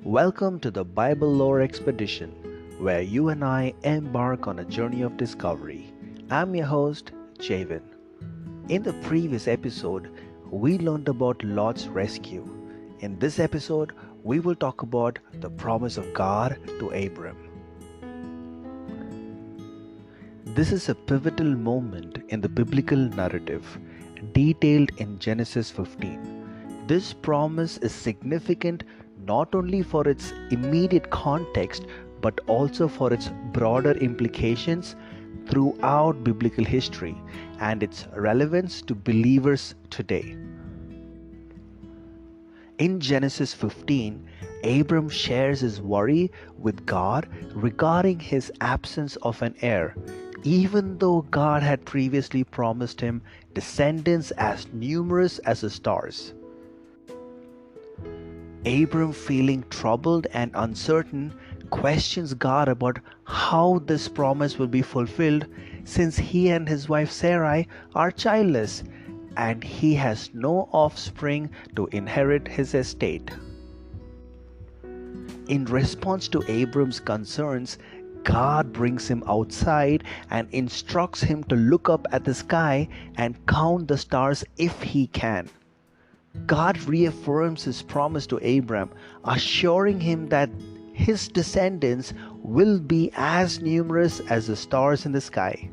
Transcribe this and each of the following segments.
Welcome to the Bible Lore Expedition, where you and I embark on a journey of discovery. I'm your host, Javin. In the previous episode, we learned about Lot's rescue. In this episode, we will talk about the promise of God to Abram. This is a pivotal moment in the biblical narrative, detailed in Genesis 15. This promise is significant not only for its immediate context but also for its broader implications throughout biblical history and its relevance to believers today. In Genesis 15, Abram shares his worry with God regarding his absence of an heir, even though God had previously promised him descendants as numerous as the stars. Abram, feeling troubled and uncertain, questions God about how this promise will be fulfilled since he and his wife Sarai are childless and he has no offspring to inherit his estate. In response to Abram's concerns, God brings him outside and instructs him to look up at the sky and count the stars if he can. God reaffirms his promise to Abram, assuring him that his descendants will be as numerous as the stars in the sky.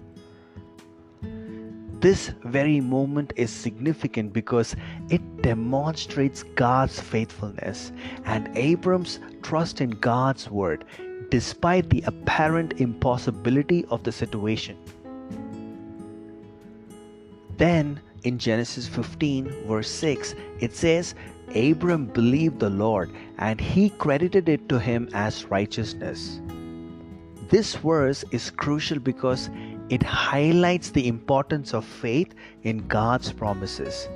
This very moment is significant because it demonstrates God's faithfulness and Abram's trust in God's word, despite the apparent impossibility of the situation. Then, in Genesis 15, verse 6, it says, Abram believed the Lord, and he credited it to him as righteousness. This verse is crucial because it highlights the importance of faith in God's promises.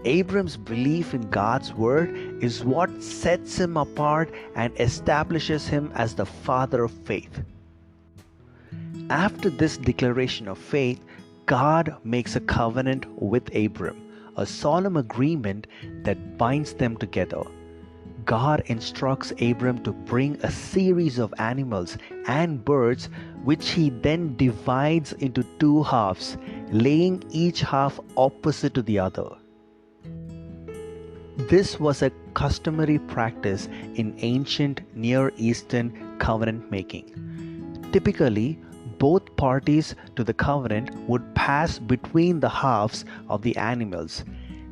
Abram's belief in God's word is what sets him apart and establishes him as the father of faith. After this declaration of faith, God makes a covenant with Abram, a solemn agreement that binds them together. God instructs Abram to bring a series of animals and birds, which he then divides into two halves, laying each half opposite to the other. This was a customary practice in ancient Near Eastern covenant making. Typically, both parties to the covenant would pass between the halves of the animals,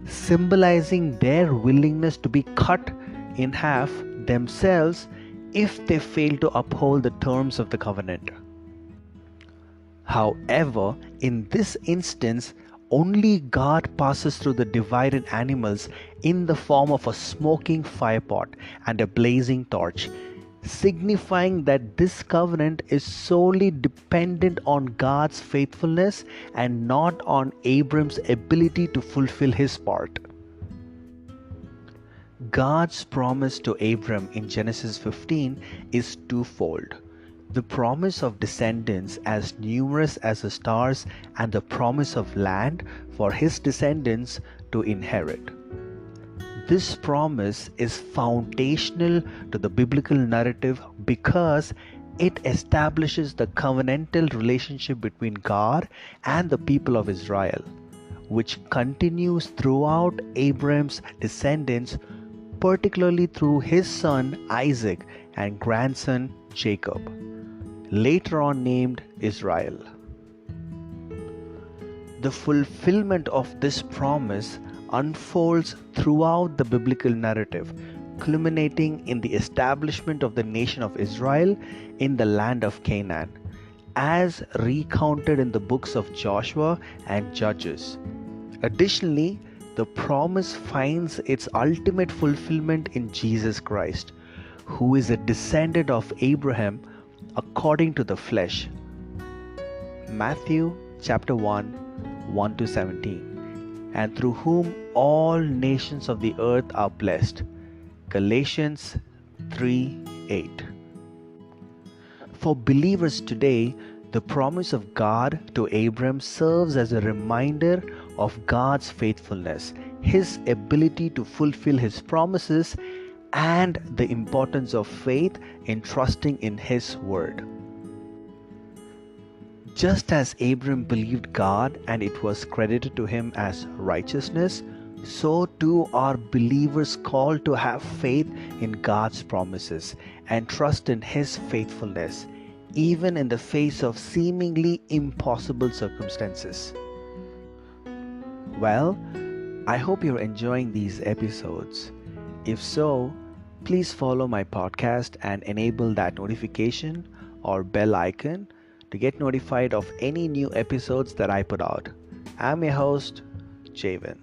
symbolizing their willingness to be cut in half themselves if they fail to uphold the terms of the covenant. However, in this instance, only God passes through the divided animals in the form of a smoking firepot and a blazing torch, signifying that this covenant is solely dependent on God's faithfulness and not on Abram's ability to fulfill his part. God's promise to Abram in Genesis 15 is twofold: the promise of descendants as numerous as the stars and the promise of land for his descendants to inherit. This promise is foundational to the biblical narrative because it establishes the covenantal relationship between God and the people of Israel, which continues throughout Abram's descendants, particularly through his son Isaac and grandson Jacob, later on named Israel. The fulfillment of this promise unfolds throughout the biblical narrative, culminating in the establishment of the nation of Israel in the land of Canaan, as recounted in the books of Joshua and Judges. Additionally, the promise finds its ultimate fulfillment in Jesus Christ, who is a descendant of Abraham according to the flesh. Matthew chapter 1, 1 to 17. And through whom all nations of the earth are blessed. Galatians 3:8. For believers today, the promise of God to Abram serves as a reminder of God's faithfulness, his ability to fulfill his promises, and the importance of faith in trusting in His word. Just as Abram believed God and it was credited to him as righteousness, so too are believers called to have faith in God's promises and trust in His faithfulness, even in the face of seemingly impossible circumstances. Well, I hope you're enjoying these episodes. If so, please follow my podcast and enable that notification or bell icon to get notified of any new episodes that I put out. I'm your host, Javen.